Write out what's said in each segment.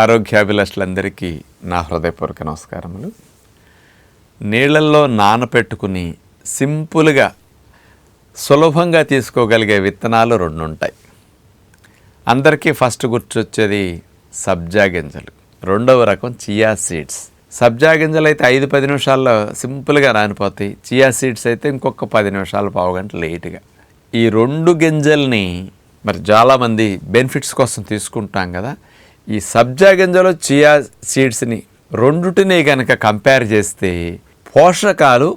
ఆరోగ్యాభిలాషులందరికీ నా హృదయపూర్వక నమస్కారములు. నీళ్ళల్లో నానపెట్టుకుని సింపుల్గా సులభంగా తీసుకోగలిగే విత్తనాలు రెండు ఉంటాయి. అందరికీ ఫస్ట్ గుర్తొచ్చేది సబ్జా గింజలు, రెండవ రకం చియా సీడ్స్. సబ్జా గింజలు అయితే 5-10 నిమిషాల్లో సింపుల్గా నానిపోతాయి. చియా సీడ్స్ అయితే ఇంకొక 10 నిమిషాలు, పావుగంట లేటుగా. ఈ రెండు గింజల్ని మరి చాలామంది బెనిఫిట్స్ కోసం తీసుకుంటాం కదా. ఈ సబ్జా గింజలు చియా సీడ్స్ని రెండుటిని కనుక కంపేర్ చేస్తే పోషకాలు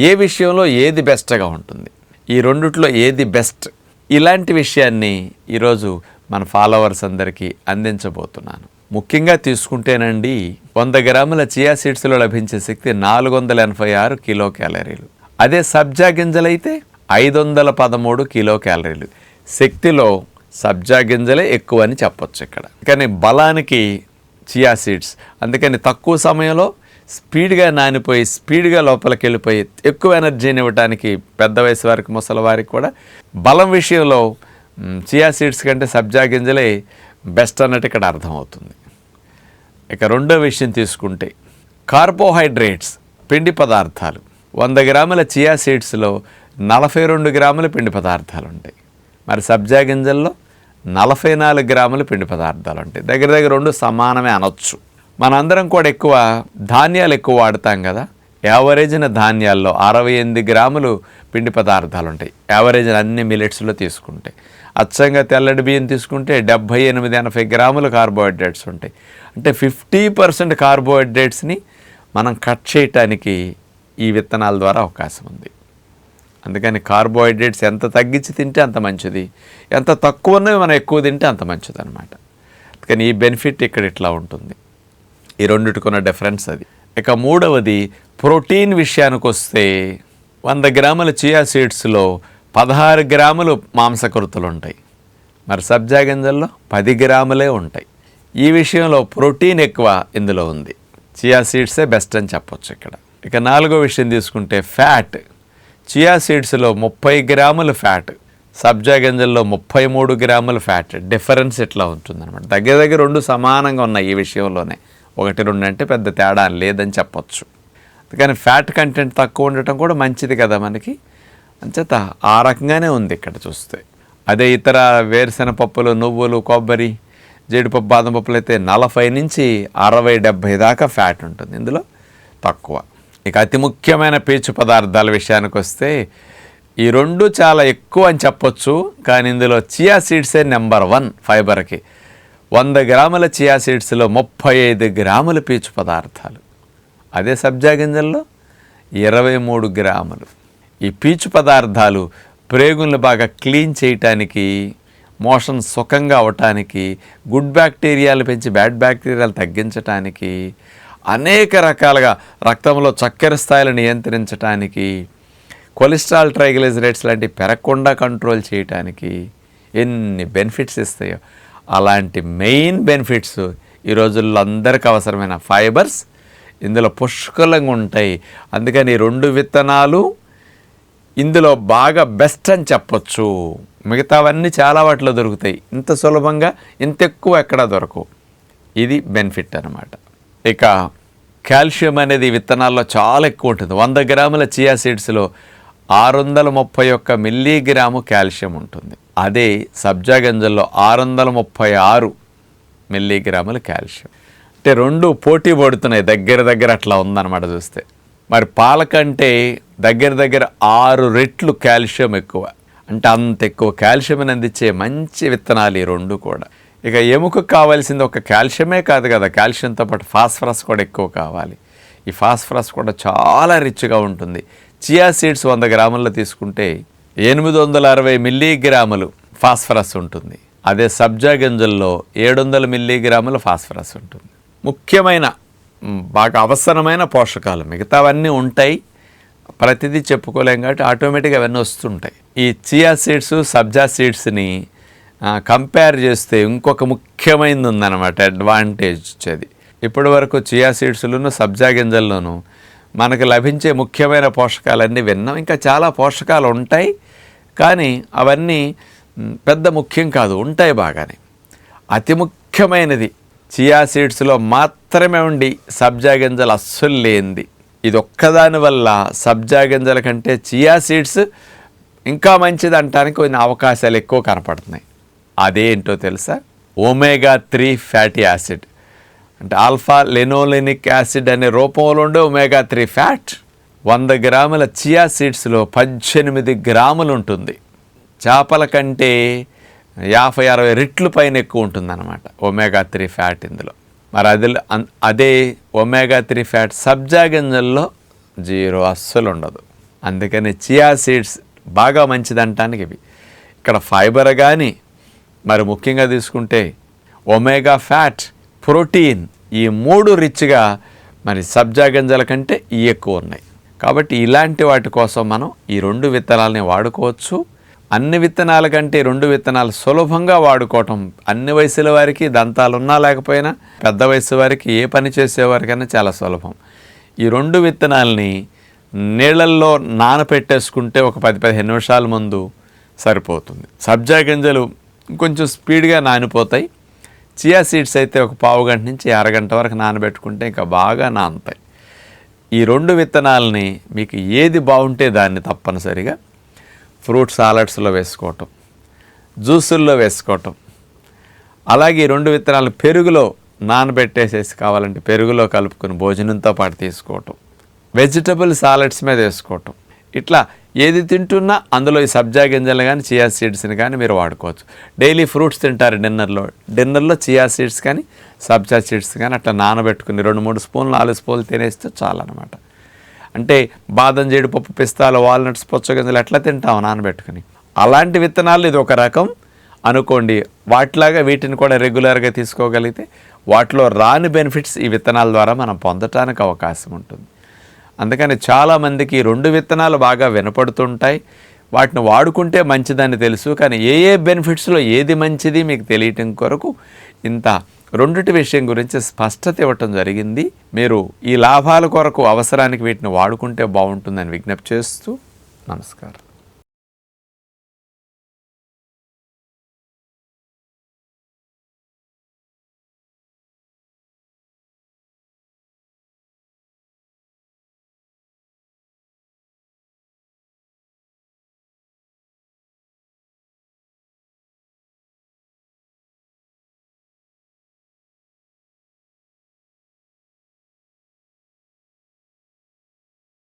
ఏ విషయంలో ఏది బెస్ట్గా ఉంటుంది, ఈ రెండిట్లో ఏది బెస్ట్, ఇలాంటి విషయాన్ని ఈరోజు మన ఫాలోవర్స్ అందరికీ అందించబోతున్నాను. ముఖ్యంగా తీసుకుంటేనండి 100 గ్రాముల చియా సీడ్స్లో లభించే శక్తి 486 కిలో క్యాలరీలు. అదే సబ్జా గింజలైతే 513 కిలో క్యాలరీలు. శక్తిలో సబ్జా గింజలే ఎక్కువ అని చెప్పొచ్చు ఇక్కడ. కానీ బలానికి చియా సీడ్స్, అందుకని తక్కువ సమయంలో స్పీడ్గా నానిపోయి స్పీడ్గా లోపలికి వెళ్ళిపోయి ఎక్కువ ఎనర్జీని ఇవ్వడానికి పెద్ద వయసు వారికి, ముసలి వారికి కూడా బలం విషయంలో చియా సీడ్స్ కంటే సబ్జా గింజలే బెస్ట్ అన్నట్టు ఇక్కడ అర్థమవుతుంది. ఇక రెండో విషయం తీసుకుంటే కార్బోహైడ్రేట్స్, పిండి పదార్థాలు. 100 గ్రాముల చియా సీడ్స్లో 42 గ్రాముల పిండి పదార్థాలు ఉంటాయి. మరి సబ్జా గింజల్లో 44 గ్రాముల పిండి పదార్థాలు ఉంటాయి. దగ్గర దగ్గర రెండు సమానమే అనొచ్చు. మనందరం కూడా ఎక్కువ ధాన్యాలు ఎక్కువ వాడతాం కదా. యావరేజ్న ధాన్యాల్లో 68 గ్రాములు పిండి పదార్థాలు ఉంటాయి. యావరేజ్ అన్ని మిలెట్స్లో తీసుకుంటే. అచ్చంగా తెల్లటి బియ్యం తీసుకుంటే 78-80 గ్రాముల కార్బోహైడ్రేట్స్ ఉంటాయి. అంటే 50% కార్బోహైడ్రేట్స్ని మనం కట్ చేయటానికి ఈ విత్తనాల ద్వారా అవకాశం ఉంది. అందుకని కార్బోహైడ్రేట్స్ ఎంత తగ్గించి తింటే అంత మంచిది, ఎంత తక్కువ ఉన్నవి మనం ఎక్కువ తింటే అంత మంచిది అనమాట. కానీ ఈ బెనిఫిట్ ఇక్కడ ఇట్లా ఉంటుంది. ఈ రెండిటికున్న డిఫరెన్స్ అది. ఇక మూడవది ప్రోటీన్ విషయానికి వస్తే 100 గ్రాముల చియా సీడ్స్లో 16 గ్రాములు మాంసకృతులు ఉంటాయి. మరి సబ్జా గింజల్లో 10 గ్రాములే ఉంటాయి. ఈ విషయంలో ప్రోటీన్ ఎక్కువ ఇందులో ఉంది. చియా సీడ్సే బెస్ట్ అని చెప్పొచ్చు ఇక్కడ. ఇక నాలుగో విషయం తీసుకుంటే ఫ్యాట్. చియా సీడ్స్లో 30 గ్రాముల ఫ్యాట్, సబ్జా గింజల్లో 33 గ్రాముల ఫ్యాట్. డిఫరెన్స్ ఇట్లా ఉంటుందన్నమాట. దగ్గర దగ్గర రెండు సమానంగా ఉన్నాయి ఈ విషయంలోనే. 1-2 అంటే పెద్ద తేడా లేదని చెప్పొచ్చు. కానీ ఫ్యాట్ కంటెంట్ తక్కువ ఉండటం కూడా మంచిది కదా మనకి. అంచేత ఆ రకంగానే ఉంది ఇక్కడ చూస్తే. అదే ఇతర వేరుశెనగ పప్పులు, నువ్వులు, కొబ్బరి, జీడిపప్పు, బాదం పప్పులు అయితే 40 నుంచి 60-70 దాకా ఫ్యాట్ ఉంటుంది. ఇందులో తక్కువ. ఇక అతి ముఖ్యమైన పీచు పదార్థాల విషయానికి వస్తే ఈ రెండు చాలా ఎక్కువ అని చెప్పొచ్చు. కానీ ఇందులో చియా సీడ్సే నెంబర్ 1 ఫైబర్కి. 100 గ్రాముల చియా సీడ్స్లో 35 గ్రాముల పీచు పదార్థాలు. అదే సబ్జా గింజల్లో 23 గ్రాములు. ఈ పీచు పదార్థాలు ప్రేగులను బాగా క్లీన్ చేయటానికి, మోషన్ సుఖంగా అవటానికి, గుడ్ బ్యాక్టీరియాలు పెంచి బ్యాడ్ బ్యాక్టీరియాలు తగ్గించటానికి, అనేక రకాలుగా రక్తంలో చక్కెర స్థాయిలు నియంత్రించడానికి, కొలెస్ట్రాల్, ట్రైగ్లిజరైడ్స్ లాంటివి పెరగకుండా కంట్రోల్ చేయడానికి ఎన్ని బెనిఫిట్స్ ఇస్తాయో అలాంటి మెయిన్ బెనిఫిట్స్ ఈ రోజుల్లో అందరికీ అవసరమైన ఫైబర్స్ ఇందులో పుష్కలంగా ఉంటాయి. అందుకని 2 విత్తనాలు ఇందులో బాగా బెస్ట్ అని చెప్పొచ్చు. మిగతావన్నీ చాలా వాటిలో దొరుకుతాయి. ఇంత సులభంగా ఇంత ఎక్కువ ఎక్కడా దొరకవు. ఇది బెనిఫిట్ అన్నమాట. ఇక కాల్షియం అనేది విత్తనాల్లో చాలా ఎక్కువ ఉంటుంది. 100 గ్రాముల చియా సీడ్స్లో 631 మిల్లీగ్రాము కాల్షియం ఉంటుంది. అదే సబ్జా గింజల్లో 636 మిల్లీగ్రాముల కాల్షియం. అంటే రెండు పోటీ పడుతున్నాయి. దగ్గర దగ్గర అట్లా ఉందన్నమాట చూస్తే. మరి పాల కంటే దగ్గర దగ్గర 6 రెట్లు కాల్షియం ఎక్కువ. అంటే అంత ఎక్కువ కాల్షియం అందించే మంచి విత్తనాలు ఈ రెండు కూడా. ఇక ఎముకకు కావాల్సింది ఒక కాల్షియమే కాదు కదా, కాల్షియంతో పాటు ఫాస్ఫరస్ కూడా ఎక్కువ కావాలి. ఈ ఫాస్ఫరస్ కూడా చాలా రిచ్గా ఉంటుంది. చియా సీడ్స్ 100 గ్రాముల్లో తీసుకుంటే 860 మిల్లీగ్రాములు ఫాస్ఫరస్ ఉంటుంది. అదే సబ్జా గింజల్లో 700 మిల్లీగ్రాముల ఫాస్ఫరస్ ఉంటుంది. ముఖ్యమైన బాగా అవసరమైన పోషకాలు మిగతావన్నీ ఉంటాయి. ప్రతిదీ చెప్పుకోలేం కాబట్టి ఆటోమేటిక్గా అవన్నీ వస్తుంటాయి. ఈ చియా సీడ్స్, సబ్జా సీడ్స్ని కంపేర్ చేస్తే ఇంకొక ముఖ్యమైనది ఉందన్నమాట, అడ్వాంటేజ్ వచ్చేది. ఇప్పటి వరకు చియా సీడ్స్లోను, సబ్జా గింజల్లోనూ మనకు లభించే ముఖ్యమైన పోషకాలన్నీ విన్నాం. ఇంకా చాలా పోషకాలు ఉంటాయి, కానీ అవన్నీ పెద్ద ముఖ్యం కాదు, ఉంటాయి బాగానే. అతి ముఖ్యమైనది చియా సీడ్స్లో మాత్రమే ఉండి సబ్జా గింజలు అస్సలు లేనిది. ఇది ఒక్కదాని వల్ల సబ్జా గింజల కంటే చియా సీడ్స్ ఇంకా మంచిది అనడానికి కొన్ని అవకాశాలు ఎక్కువ కనపడుతున్నాయి. అదేంటో తెలుసా? ఒమేగా-3 ఫ్యాటీ యాసిడ్, అంటే ఆల్ఫా లెనోలెనిక్ యాసిడ్ అనే రూపంలో ఉండే ఒమేగా-3 ఫ్యాట్ 100 గ్రాముల చియా సీడ్స్లో 18 గ్రాములు ఉంటుంది. చేపల కంటే 50-60 రెట్లు పైన ఎక్కువ ఉంటుందన్నమాట ఒమేగా-3 ఫ్యాట్ ఇందులో. మరి అదే ఒమేగా-3 ఫ్యాట్ సబ్జా గింజల్లో 0 అస్సలు ఉండదు. అందుకని చియా సీడ్స్ బాగా మంచిదంటానికి ఇవి. ఇక్కడ ఫైబర్ కానీ, మరి ముఖ్యంగా తీసుకుంటే ఒమేగా ఫ్యాట్, ప్రోటీన్, ఈ 3 రిచ్గా మరి సబ్జా గింజల కంటే ఎక్కువ ఉన్నాయి. కాబట్టి ఇలాంటి వాటి కోసం మనం ఈ 2 విత్తనాలని వాడుకోవచ్చు. అన్ని విత్తనాల కంటే 2 విత్తనాలు సులభంగా వాడుకోవటం అన్ని వయసుల వారికి, దంతాలు ఉన్నా లేకపోయినా, పెద్ద వయసు వారికి, ఏ పని చేసేవారికైనా చాలా సులభం. ఈ 2 విత్తనాలని నీళ్ళల్లో నానపెట్టేసుకుంటే ఒక 10-15 నిమిషాల ముందు సరిపోతుంది. సబ్జా గింజలు కొంచెం స్పీడ్గా నానిపోతాయి. చియా సీడ్స్ అయితే ఒక పావు గంట నుంచి అరగంట వరకు నానబెట్టుకుంటే ఇంకా బాగా నానుతాయి. ఈ 2 విత్తనాలని మీకు ఏది బాగుంటే దాన్ని తప్పనిసరిగా ఫ్రూట్ సాలడ్స్లో వేసుకోవటం, జ్యూసుల్లో వేసుకోవటం, అలాగే ఈ 2 విత్తనాలు పెరుగులో నానబెట్టేసేసి కావాలంటే పెరుగులో కలుపుకొని భోజనంతో పాటు తీసుకోవటం, వెజిటబుల్ సాలడ్స్ మీద వేసుకోవటం. ఇట్లా ఏది తింటున్నా అందులో ఈ సబ్జా గింజలు కానీ చియా సీడ్స్ని కానీ మీరు వాడుకోవచ్చు. డైలీ ఫ్రూట్స్ తింటారు డిన్నర్లో చియా సీడ్స్ కానీ సబ్జా సీడ్స్ కానీ అట్లా నానబెట్టుకుని 2-3 స్పూన్లు 4 స్పూన్లు తినేస్తే చాలన్నమాట. అంటే బాదం, జీడిపప్పు, పిస్తాలు, వాల్నట్స్, పుచ్చగింజలు ఎట్లా తింటాం నానబెట్టుకుని, అలాంటి విత్తనాలు ఇది ఒక రకం అనుకోండి. వాటిలాగా వీటిని కూడా రెగ్యులర్గా తీసుకోగలిగితే వాటిలో రాని బెనిఫిట్స్ ఈ విత్తనాల ద్వారా మనం పొందటానికి అవకాశం ఉంటుంది. అందుకని చాలామందికి 2 విత్తనాలు బాగా వినపడుతుంటాయి. వాటిని వాడుకుంటే మంచిదని తెలుసు, కానీ ఏ బెనిఫిట్స్లో ఏది మంచిది మీకు తెలియటం కొరకు ఇంత 2 విషయం గురించి స్పష్టత ఇవ్వటం జరిగింది. మీరు ఈ లాభాల కొరకు అవసరానికి వీటిని వాడుకుంటే బాగుంటుందని విజ్ఞప్తి చేస్తూ నమస్కారం.